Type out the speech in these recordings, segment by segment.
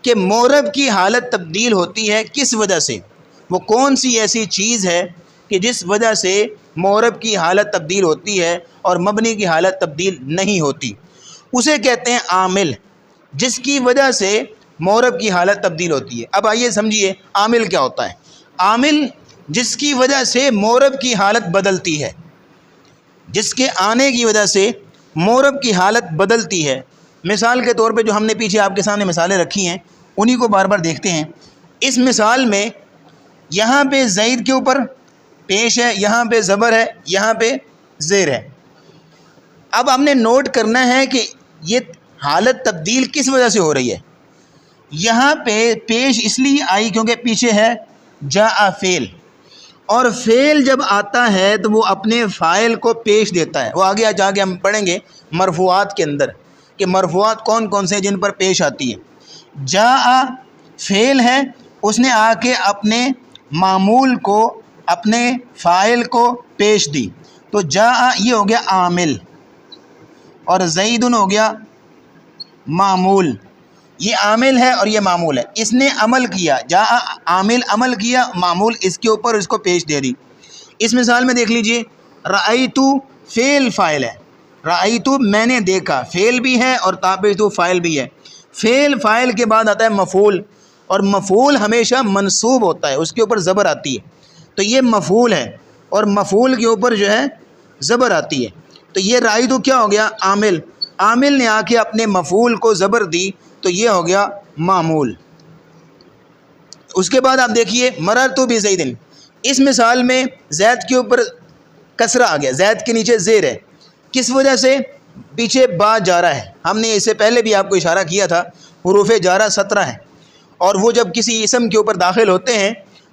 کہ مورب کی حالت تبدیل ہوتی ہے کس وجہ سے، وہ کون سی ایسی چیز ہے کہ جس وجہ سے مورب کی حالت تبدیل ہوتی ہے اور مبنی کی حالت تبدیل نہیں ہوتی، اسے کہتے ہیں عامل، جس کی وجہ سے مورب کی حالت تبدیل ہوتی ہے۔ اب آئیے سمجھیے عامل کیا ہوتا ہے۔ عامل جس کی وجہ سے مورب کی حالت بدلتی ہے، جس کے آنے کی وجہ سے مورب کی حالت بدلتی ہے۔ مثال کے طور پہ جو ہم نے پیچھے آپ کے سامنے مثالیں رکھی ہیں انہی کو بار بار دیکھتے ہیں۔ اس مثال میں یہاں پہ زید کے اوپر پیش ہے، یہاں پہ زبر ہے، یہاں پہ زیر ہے۔ اب ہم نے نوٹ کرنا ہے کہ یہ حالت تبدیل کس وجہ سے ہو رہی ہے۔ یہاں پہ پیش اس لیے آئی کیونکہ پیچھے ہے جاء فعل، اور فعل جب آتا ہے تو وہ اپنے فاعل کو پیش دیتا ہے۔ وہ آگے جا کے ہم پڑھیں گے مرفوعات کے اندر کہ مرفوعات کون کون سے ہیں جن پر پیش آتی ہے۔ جاء فعل ہے، اس نے آ کے اپنے معمول کو، اپنے فاعل کو پیش دی، تو جاء یہ ہو گیا عامل، اور زید ہو گیا معمول۔ یہ عامل ہے اور یہ معمول ہے، اس نے عمل کیا، جاء عامل عمل کیا، معمول اس کے اوپر اس کو پیش دے دی۔ اس مثال میں دیکھ لیجئے، رأیت فعل فاعل ہے، رأیت میں نے دیکھا، فعل بھی ہے اور تابعۃ فاعل بھی ہے۔ فعل فاعل کے بعد آتا ہے مفعول، اور مفعول ہمیشہ منصوب ہوتا ہے، اس کے اوپر زبر آتی ہے، تو یہ مفعول ہے، اور مفعول کے اوپر جو ہے زبر آتی ہے۔ تو یہ رأیت کیا ہو گیا عامل، عامل نے آ کے اپنے مفعول کو زبر دی تو یہ ہو گیا معمول۔ اس کے بعد آپ دیکھیے مررت بزید، اس مثال میں زید کے اوپر کسرہ آ گیا، زید کے نیچے زیر ہے، کس وجہ سے؟ پیچھے با جارہ ہے، ہم نے اس سے پہلے بھی آپ کو اشارہ کیا تھا، حروف جارہ 17 ہیں، اور وہ جب کسی اسم کے اوپر داخل ہوتے ہیں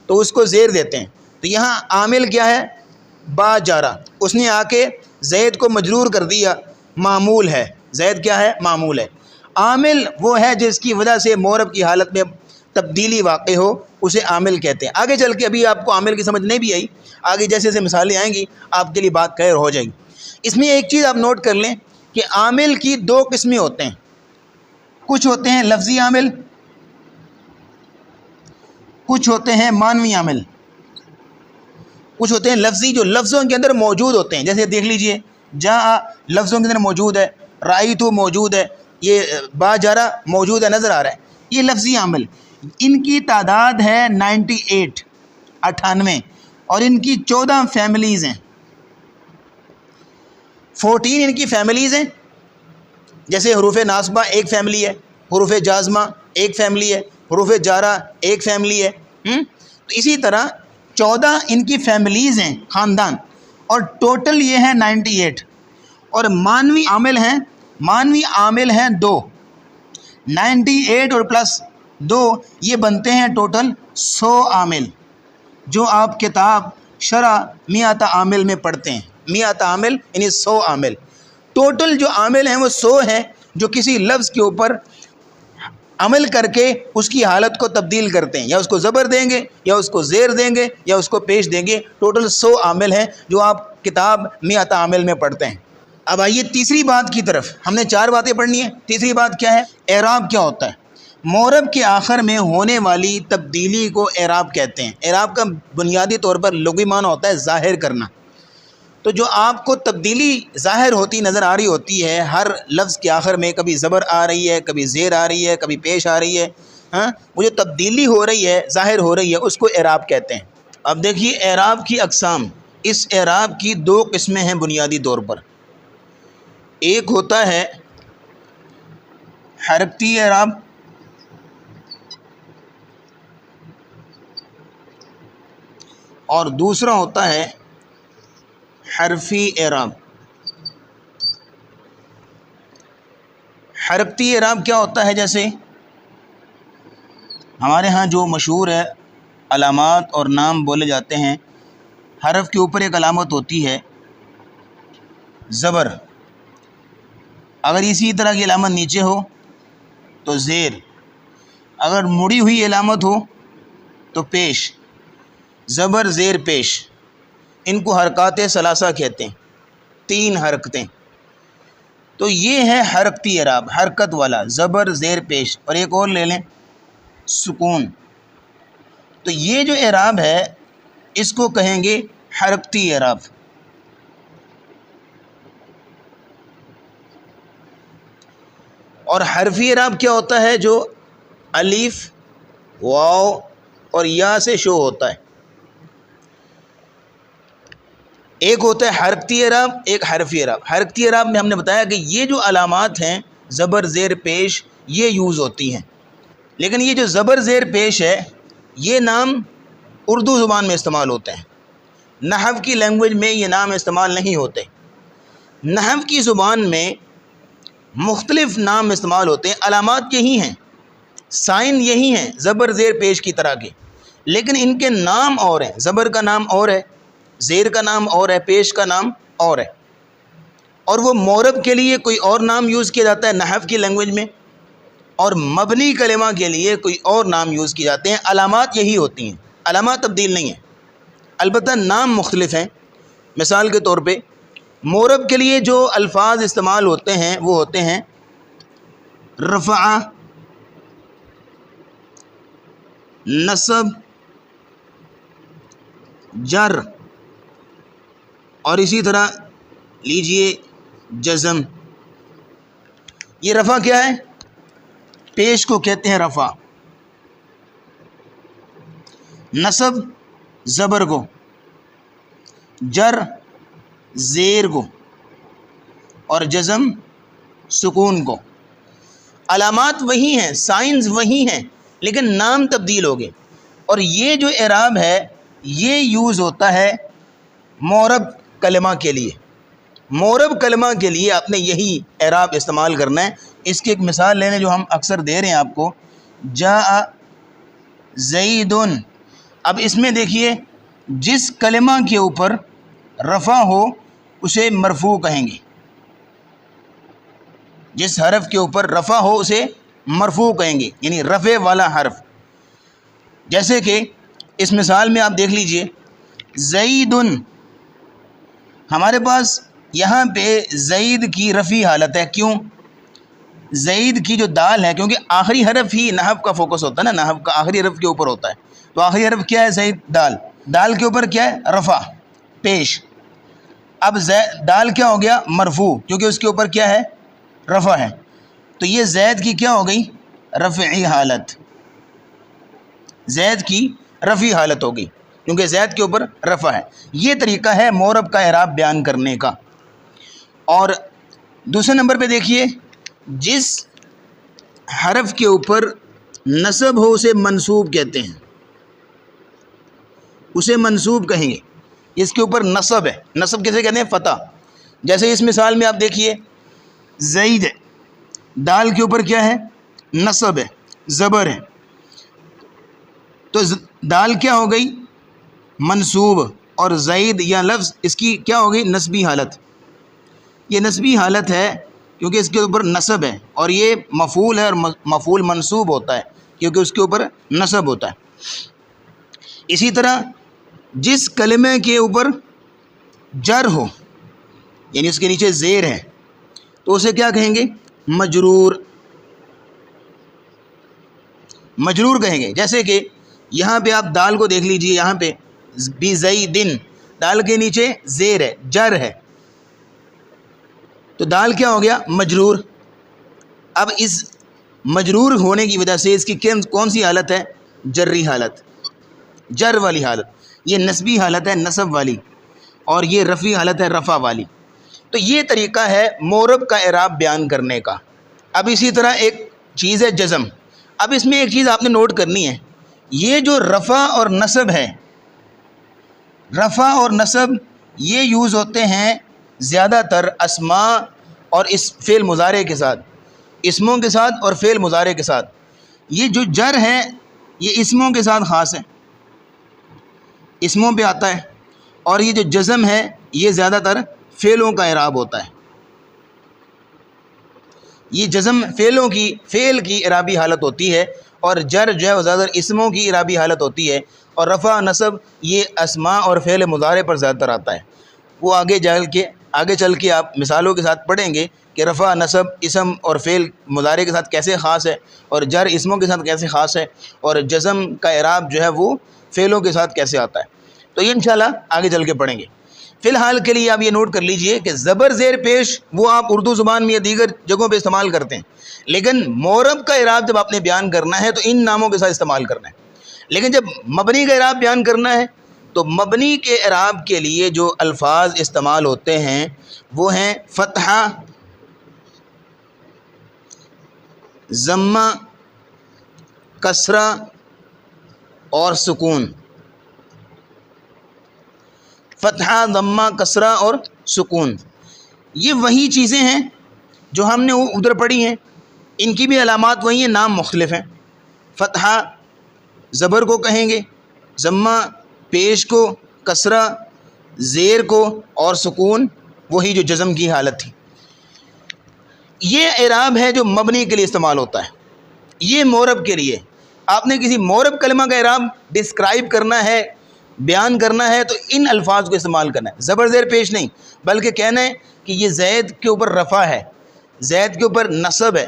تو اس کو زیر دیتے ہیں۔ تو یہاں عامل کیا ہے؟ با جارہ، اس نے آ کے زید کو مجرور کر دیا، معمول ہے، زید کیا ہے؟ معمول ہے۔ عامل وہ ہے جس کی وجہ سے مورب کی حالت میں تبدیلی واقع ہو، اسے عامل کہتے ہیں۔ آگے چل کے ابھی آپ کو عامل کی سمجھ نہیں بھی آئی، آگے جیسے جیسے مثالیں آئیں گی آپ کے لیے بات کلیئر ہو جائے گی۔ اس میں ایک چیز آپ نوٹ کر لیں کہ عامل کی دو قسمیں ہوتے ہیں، کچھ ہوتے ہیں لفظی عامل، کچھ ہوتے ہیں معنوی عامل۔ کچھ ہوتے ہیں لفظی جو لفظوں کے اندر موجود ہوتے ہیں، جیسے دیکھ لیجئے جاء لفظوں کے اندر موجود ہے، رأیت موجود ہے، یہ با جارہ موجود ہے، نظر آ رہا ہے، یہ لفظی عامل۔ ان کی تعداد ہے 98 اور ان کی 14 فیملیز ہیں، 14 ان کی فیملیز ہیں۔ جیسے حروف ناصبہ ایک فیملی ہے، حروف جازمہ ایک فیملی ہے، حروف جارہ ایک فیملی ہے، تو اسی طرح 14 ان کی فیملیز ہیں، خاندان، اور ٹوٹل یہ ہے 98۔ اور معنوی عامل ہیں، معنوی عامل ہیں 2، 98 اور پلس 2 یہ بنتے ہیں ٹوٹل 100 عامل، جو آپ کتاب شرح میات عامل میں پڑھتے ہیں۔ میات عامل یعنی 100 عامل، ٹوٹل جو عامل ہیں وہ 100 ہیں، جو کسی لفظ کے اوپر عمل کر کے اس کی حالت کو تبدیل کرتے ہیں، یا اس کو زبر دیں گے، یا اس کو زیر دیں گے، یا اس کو پیش دیں گے۔ ٹوٹل 100 عامل ہیں جو آپ کتاب میات عامل میں پڑھتے ہیں۔ اب آئیے تیسری بات کی طرف، ہم نے 4 باتیں پڑھنی ہیں۔ تیسری بات کیا ہے؟ اعراب کیا ہوتا ہے؟ مورب کے آخر میں ہونے والی تبدیلی کو اعراب کہتے ہیں۔ اعراب کا بنیادی طور پر لغوی معنی ہوتا ہے ظاہر کرنا۔ تو جو آپ کو تبدیلی ظاہر ہوتی نظر آ رہی ہوتی ہے، ہر لفظ کے آخر میں کبھی زبر آ رہی ہے، کبھی زیر آ رہی ہے، کبھی پیش آ رہی ہے، وہ جو تبدیلی ہو رہی ہے، ظاہر ہو رہی ہے، اس کو اعراب کہتے ہیں۔ اب دیکھیے اعراب کی اقسام، اس اعراب کی 2 قسمیں ہیں بنیادی طور پر۔ ایک ہوتا ہے حرکتی اعراب، اور دوسرا ہوتا ہے حرفی اعراب۔ حرکتی اعراب کیا ہوتا ہے؟ جیسے ہمارے ہاں جو مشہور ہے علامات اور نام بولے جاتے ہیں، حرف کے اوپر ایک علامت ہوتی ہے زبر، اگر اسی طرح کی علامت نیچے ہو تو زیر، اگر مڑی ہوئی علامت ہو تو پیش، زبر زیر پیش، ان کو حرکات ثلاثہ کہتے ہیں، 3 حرکتیں۔ تو یہ ہے حرکتی اعراب، حرکت والا، زبر زیر پیش۔ اور ایک اور لے لیں، سکون. تو یہ جو اعراب ہے اس کو کہیں گے حرکتی اعراب. اور حرفی اعراب کیا ہوتا ہے؟ جو الف، واو اور یا سے شو ہوتا ہے. ایک ہوتا ہے حرکتی اعراب، ایک حرفی اعراب. حرکتی اعراب میں ہم نے بتایا کہ یہ جو علامات ہیں زبر زیر پیش یہ یوز ہوتی ہیں، لیکن یہ جو زبر زیر پیش ہے یہ نام اردو زبان میں استعمال ہوتے ہیں، نحو کی لینگویج میں یہ نام استعمال نہیں ہوتے. نحو کی زبان میں مختلف نام استعمال ہوتے ہیں، علامات یہی ہیں، سائن یہی ہیں زبر زیر پیش کی طرح کے، لیکن ان کے نام اور ہیں. زبر کا نام اور ہے، زیر کا نام اور ہے، پیش کا نام اور ہے. اور وہ مورب کے لیے کوئی اور نام یوز کیا جاتا ہے نحو کی لینگویج میں، اور مبنی کلمہ کے لیے کوئی اور نام یوز کیے جاتے ہیں. علامات یہی ہوتی ہیں، علامات تبدیل نہیں ہیں، البتہ نام مختلف ہیں. مثال کے طور پہ مورب کے لیے جو الفاظ استعمال ہوتے ہیں وہ ہوتے ہیں رفع، نصب، جر، اور اسی طرح لیجئے جزم. یہ رفع کیا ہے؟ پیش کو کہتے ہیں رفع. نصب زبر کو، جر زیر کو، اور جزم سکون کو. علامات وہی ہیں، سائنز وہی ہیں، لیکن نام تبدیل ہو گئے. اور یہ جو اعراب ہے یہ یوز ہوتا ہے مورب کلمہ کے لیے. مورب کلمہ کے لیے آپ نے یہی اعراب استعمال کرنا ہے. اس کی ایک مثال لے لیں جو ہم اکثر دے رہے ہیں آپ کو، جاء زید. اب اس میں دیکھیے جس کلمہ کے اوپر رفع ہو اسے مرفوع کہیں گے، جس حرف کے اوپر رفع ہو اسے مرفوع کہیں گے، یعنی رفع والا حرف. جیسے کہ اس مثال میں آپ دیکھ لیجئے زید، ہمارے پاس یہاں پہ زید کی رفعی حالت ہے. کیوں؟ زید کی جو دال ہے، کیونکہ آخری حرف ہی نحو کا فوکس ہوتا ہے نا، نحو کا آخری حرف کے اوپر ہوتا ہے. تو آخری حرف کیا ہے؟ زید. دال. دال کے اوپر کیا ہے؟ رفع، پیش. اب دال کیا ہو گیا؟ مرفوع، کیونکہ اس کے اوپر کیا ہے؟ رفع ہے. تو یہ زید کی کیا ہو گئی؟ رفعی حالت. زید کی رفعی حالت ہو گئی کیونکہ زید کے اوپر رفع ہے. یہ طریقہ ہے مورب کا اعراب بیان کرنے کا. اور دوسرے نمبر پہ دیکھیے جس حرف کے اوپر نصب ہو اسے منصوب کہتے ہیں، اسے منصوب کہیں گے. اس کے اوپر نصب ہے. نصب کیسے کہتے ہیں؟ فتح. جیسے اس مثال میں آپ دیکھیے زید ہے، دال کے اوپر کیا ہے؟ نصب ہے، زبر ہے. تو دال کیا ہو گئی؟ منصوب. اور زید یا لفظ اس کی کیا ہو گئی؟ نصبی حالت. یہ نصبی حالت ہے کیونکہ اس کے اوپر نصب ہے، اور یہ مفعول ہے، اور مفعول منصوب ہوتا ہے کیونکہ اس کے اوپر نصب ہوتا ہے. اسی طرح جس کلمے کے اوپر جر ہو، یعنی اس کے نیچے زیر ہے، تو اسے کیا کہیں گے؟ مجرور. مجرور کہیں گے. جیسے کہ یہاں پہ آپ دال کو دیکھ لیجئے، یہاں پہ بزیدن، دال کے نیچے زیر ہے، جر ہے، تو دال کیا ہو گیا؟ مجرور. اب اس مجرور ہونے کی وجہ سے اس کی کون سی حالت ہے؟ جری حالت، جر والی حالت. یہ نسبی حالت ہے، نصب والی، اور یہ رفعی حالت ہے، رفع والی. تو یہ طریقہ ہے مورب کا اعراب بیان کرنے کا. اب اسی طرح ایک چیز ہے جزم. اب اس میں ایک چیز آپ نے نوٹ کرنی ہے، یہ جو رفع اور نصب ہے، رفع اور نصب یہ یوز ہوتے ہیں زیادہ تر اسماء اور اس فعل مضارع کے ساتھ، اسموں کے ساتھ اور فعل مضارع کے ساتھ. یہ جو جر ہے یہ اسموں کے ساتھ خاص ہے، اسموں پہ آتا ہے. اور یہ جو جزم ہے یہ زیادہ تر فعلوں کا اعراب ہوتا ہے. یہ جزم فعل کی اعرابی حالت ہوتی ہے، اور جر جو ہے وہ زیادہ تر اسموں کی اعرابی حالت ہوتی ہے. اور رفع نصب یہ اسماء اور فعل مضارع پر زیادہ تر آتا ہے. وہ آگے جا کے آگے چل کے آپ مثالوں کے ساتھ پڑھیں گے کہ رفع نصب اسم اور فعل مضارع کے ساتھ کیسے خاص ہے، اور جر اسموں کے ساتھ کیسے خاص ہے، اور جزم کا اعراب جو ہے وہ فعلوں کے ساتھ کیسے آتا ہے، تو یہ انشاءاللہ آگے چل کے پڑھیں گے۔ فی الحال کے لیے آپ یہ نوٹ کر لیجئے کہ زبر زیر پیش وہ آپ اردو زبان میں یا دیگر جگہوں پہ استعمال کرتے ہیں، لیکن مورب کا اعراب جب آپ نے بیان کرنا ہے تو ان ناموں کے ساتھ استعمال کرنا ہے۔ لیکن جب مبنی کا اعراب بیان کرنا ہے تو مبنی کے اعراب کے لیے جو الفاظ استعمال ہوتے ہیں وہ ہیں فتحہ، ضمہ، کسرہ اور سکون۔ فتحہ، ضمہ، کسرہ اور سکون، یہ وہی چیزیں ہیں جو ہم نے ادھر پڑھی ہیں، ان کی بھی علامات وہی ہیں، نام مختلف ہیں۔ فتحہ زبر کو کہیں گے، ضمہ پیش کو، کسرہ زیر کو، اور سکون وہی جو جزم کی حالت تھی۔ یہ اعراب ہے جو مبنی کے لیے استعمال ہوتا ہے۔ یہ مورب کے لیے آپ نے کسی مورب کلمہ کا اعراب ڈسکرائب کرنا ہے، بیان کرنا ہے، تو ان الفاظ کو استعمال کرنا ہے، زبر زیر پیش نہیں، بلکہ کہنا ہے کہ یہ زید کے اوپر رفع ہے، زید کے اوپر نصب ہے،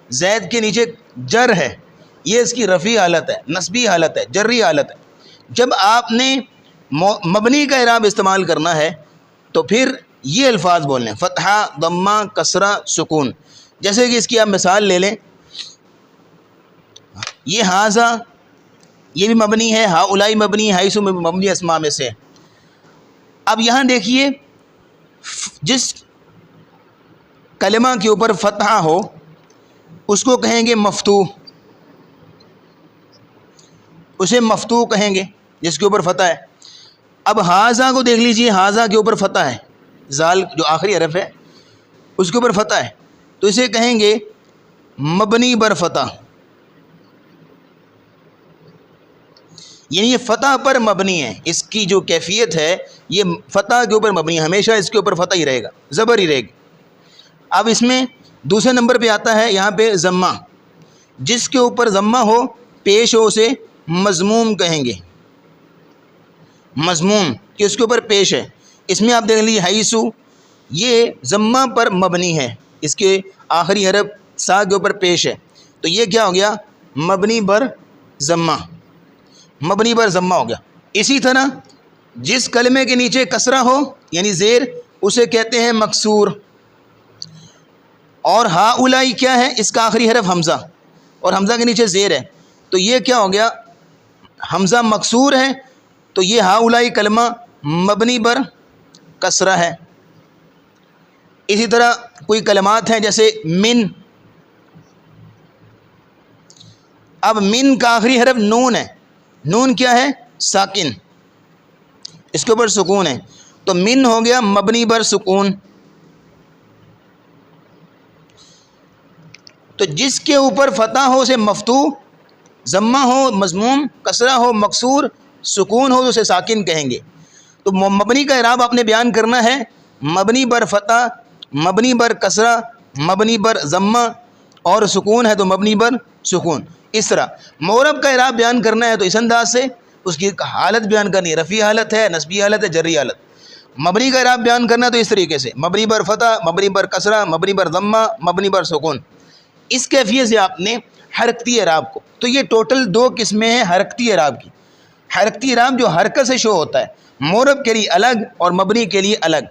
زید کے نیچے جر ہے، یہ اس کی رفعی حالت ہے، نصبی حالت ہے، جری حالت ہے۔ جب آپ نے مبنی کا اعراب استعمال کرنا ہے تو پھر یہ الفاظ بولنے، فتحہ، ضمہ، کسرہ، سکون۔ جیسے کہ اس کی آپ مثال لے لیں، یہ ہاذا، یہ بھی مبنی ہے، ہؤلاء مبنی، حیث مبنی اسماء میں سے۔ اب یہاں دیکھیے جس کلمہ کے اوپر فتحہ ہو اس کو کہیں گے مفتوح، اسے مفتوح کہیں گے جس کے اوپر فتح ہے۔ اب ہاذا کو دیکھ لیجئے، ہاذا کے اوپر فتح ہے، زال جو آخری حرف ہے اس کے اوپر فتح ہے، تو اسے کہیں گے مبنی بر فتح، یعنی یہ فتح پر مبنی ہے، اس کی جو کیفیت ہے یہ فتح کے اوپر مبنی ہے، ہمیشہ اس کے اوپر فتح ہی رہے گا، زبر ہی رہے گی۔ اب اس میں دوسرے نمبر پہ آتا ہے یہاں پہ ضمہ، جس کے اوپر ضمہ ہو پیش ہو اسے مضموم کہیں گے، مضموم کہ اس کے اوپر پیش ہے۔ اس میں آپ دیکھ لیجیے حیث، یہ ضمہ پر مبنی ہے، اس کے آخری حرف سا کے اوپر پیش ہے، تو یہ کیا ہو گیا؟ مبنی بر ضمہ، مبنی بر ضمہ ہو گیا۔ اسی طرح جس کلمے کے نیچے کسرہ ہو یعنی زیر، اسے کہتے ہیں مکسور۔ اور ہؤلاء کیا ہے؟ اس کا آخری حرف حمزہ، اور حمزہ کے نیچے زیر ہے، تو یہ کیا ہو گیا؟ حمزہ مکسور ہے، تو یہ ہؤلاء کلمہ مبنی بر کسرہ ہے۔ اسی طرح کوئی کلمات ہیں جیسے من، اب من کا آخری حرف نون ہے، نون کیا ہے؟ ساکن، اس کے اوپر سکون ہے، تو من ہو گیا مبنی بر سکون۔ تو جس کے اوپر فتح ہو اسے مفتوح، ضمہ ہو مضموم، کسرہ ہو مکسور، سکون ہو تو اسے ساکن کہیں گے۔ تو مبنی کا اعراب آپ نے بیان کرنا ہے، مبنی بر فتح، مبنی بر کسرہ، مبنی بر ضمہ، اور سکون ہے تو مبنی بر سکون۔ اس طرح مورب کا اعراب بیان کرنا ہے تو اس انداز سے اس کی حالت بیان کرنی ہے، رفعی حالت ہے، نصبی حالت ہے، جری حالت۔ مبنی کا اعراب بیان کرنا ہے تو اس طریقے سے مبنی بر فتح، مبنی بر کسرہ، مبنی بر ضمہ، مبنی بر سکون۔ اس کیفیت سے آپ نے حرکتی اعراب کو، تو یہ ٹوٹل 2 قسمیں ہیں حرکتی اعراب کی۔ حرکتی اعراب جو حرکت سے شو ہوتا ہے، مورب کے لیے الگ اور مبنی کے لیے الگ۔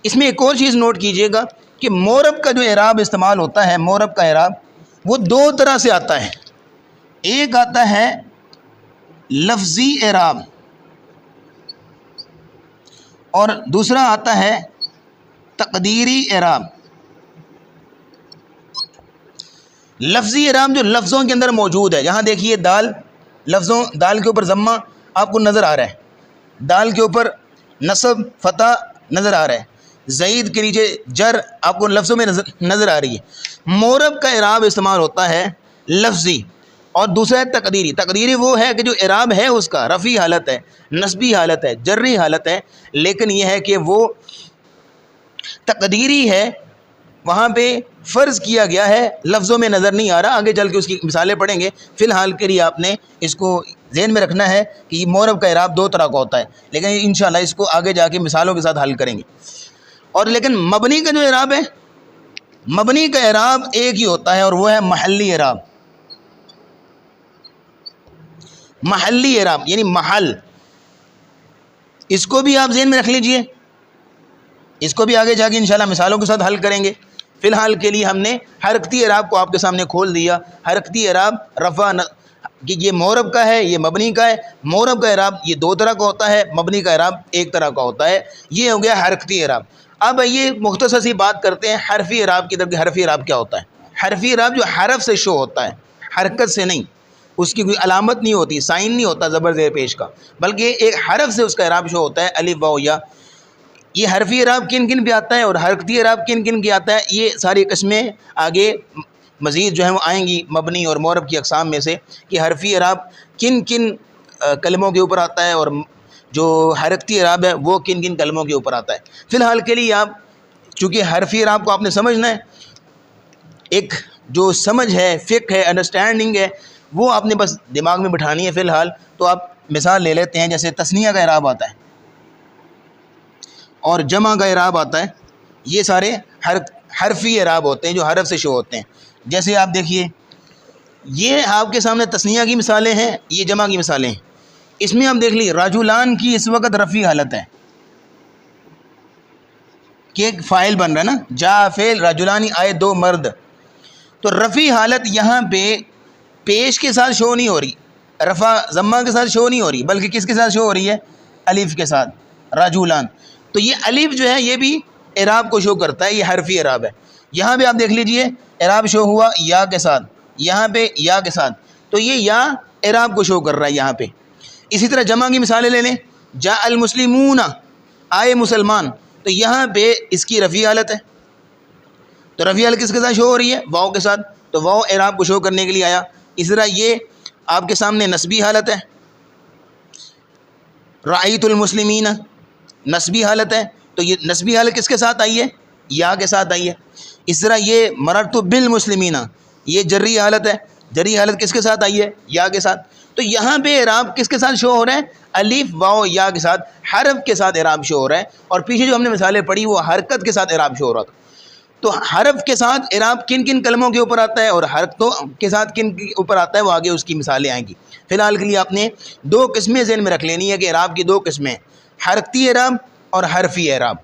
اس میں ایک اور چیز نوٹ کیجئے گا کہ مورب کا جو اعراب استعمال ہوتا ہے، مورب کا اعراب وہ 2 طرح سے آتا ہے۔ ایک آتا ہے لفظی اعراب اور دوسرا آتا ہے تقدیری اعراب۔ لفظی اعراب جو لفظوں کے اندر موجود ہے، یہاں دیکھیے دال، لفظوں، دال کے اوپر ضمہ آپ کو نظر آ رہا ہے، دال کے اوپر نصب فتح نظر آ رہا ہے، زید کے نیچے جر آپ کو لفظوں میں نظر آ رہی ہے۔ مورب کا اعراب استعمال ہوتا ہے لفظی، اور دوسرا ہے تقدیری۔ تقدیری وہ ہے کہ جو اعراب ہے اس کا رفعی حالت ہے، نصبی حالت ہے، جری حالت ہے، لیکن یہ ہے کہ وہ تقدیری ہے، وہاں پہ فرض کیا گیا ہے، لفظوں میں نظر نہیں آ رہا۔ آگے چل کے اس کی مثالیں پڑھیں گے، فی الحال کے لیے آپ نے اس کو ذہن میں رکھنا ہے کہ یہ مورب کا اعراب 2 طرح کا ہوتا ہے، لیکن انشاءاللہ اس کو آگے جا کے مثالوں کے ساتھ حل کریں گے۔ اور لیکن مبنی کا جو اعراب ہے، مبنی کا اعراب ایک ہی ہوتا ہے اور وہ ہے محلی اعراب. محلی اعراب یعنی محل. اس کو بھی آپ ذہن میں رکھ لیجئے، اس کو بھی آگے جا کے انشاءاللہ مثالوں کے ساتھ حل کریں گے. فی الحال کے لیے ہم نے حرکتی اعراب کو آپ کے سامنے کھول دیا. حرکتی اعراب رفع کہ یہ معرب کا ہے، یہ مبنی کا ہے. معرب کا اعراب یہ دو طرح کا ہوتا ہے، مبنی کا اعراب ایک طرح کا ہوتا ہے. یہ ہو گیا حرکتی اعراب. اب یہ مختصر سی بات کرتے ہیں حرفی اعراب کی طرف. حرفی اعراب کیا ہوتا ہے؟ حرفی اعراب جو حرف سے شو ہوتا ہے، حرکت سے نہیں، اس کی کوئی علامت نہیں ہوتی، سائن نہیں ہوتا زبر زیر پیش کا، بلکہ ایک حرف سے اس کا اعراب شو ہوتا ہے، الف واو یا. یہ حرفی اعراب کن کن پہ آتا ہے اور حرکتی اعراب کن کن کی آتا ہے، یہ ساری قسمیں آگے مزید جو ہیں وہ آئیں گی مبنی اور معرب کی اقسام میں سے، کہ حرفی اعراب کن کن کلموں کے اوپر آتا ہے اور جو حرکتی اعراب ہے وہ کن کن کلموں کے اوپر آتا ہے. فی الحال کے لیے آپ چونکہ حرفی اعراب کو آپ نے سمجھنا ہے، ایک جو سمجھ ہے، فقہ ہے، انڈرسٹینڈنگ ہے، وہ آپ نے بس دماغ میں بٹھانی ہے. فی الحال تو آپ مثال لے لیتے ہیں، جیسے تثنیہ کا اعراب آتا ہے اور جمع کا اعراب آتا ہے. یہ سارے حرفی اعراب ہوتے ہیں جو حرف سے شو ہوتے ہیں. جیسے آپ دیکھیے، یہ آپ کے سامنے تثنیہ کی مثالیں ہیں، یہ جمع کی مثالیں ہیں. اس میں آپ دیکھ لیجیے راجولان کی اس وقت رفیع حالت ہے کہ ایک فاعل بن رہا ہے نا، جا فعل راجولانی آئے دو مرد. تو رفیع حالت یہاں پہ پیش کے ساتھ شو نہیں ہو رہی، رفع ضمہ کے ساتھ شو نہیں ہو رہی، بلکہ کس کے ساتھ شو ہو رہی ہے؟ الف کے ساتھ، راجولان. تو یہ الف جو ہے یہ بھی اعراب کو شو کرتا ہے، یہ حرفی اعراب ہے. یہاں پہ آپ دیکھ لیجئے اعراب شو ہوا یا کے ساتھ، یہاں پہ یا کے ساتھ، تو یہ یا اعراب کو شو کر رہا ہے یہاں پہ. اسی طرح جمع کی مثالیں لے لیں، جاء المسلمون آئے مسلمان، تو یہاں پہ اس کی رفیع حالت ہے. تو رفیع حالت کس کے ساتھ شو ہو رہی ہے؟ واو کے ساتھ، تو واو اعراب کو شو کرنے کے لیے آیا. اسی طرح یہ آپ کے سامنے نسبی حالت ہے، رأیت المسلمین نسبی حالت ہے، تو یہ نسبی حالت کس کے ساتھ آئی ہے؟ یا کے ساتھ آئی ہے. اس طرح یہ مررت بالمسلمین، یہ جری حالت ہے، جری حالت کس کے ساتھ آئی ہے؟ یا کے ساتھ. تو یہاں پہ اعراب کس کے ساتھ شو ہو رہا ہے؟ الف واو یا کے ساتھ، حرف کے ساتھ اعراب شو ہو رہا ہے. اور پیچھے جو ہم نے مثالیں پڑھی وہ حرکت کے ساتھ اعراب شو ہو رہا تھا. تو حرف کے ساتھ اعراب کن کن کلموں کے اوپر آتا ہے اور حرکتوں کے ساتھ کن کے اوپر آتا ہے، وہ آگے اس کی مثالیں آئیں گی. فی الحال کے لیے آپ نے دو قسمیں ذہن میں رکھ لینی ہے کہ اعراب کی دو قسمیں، حرکتی اعراب اور حرفی اعراب.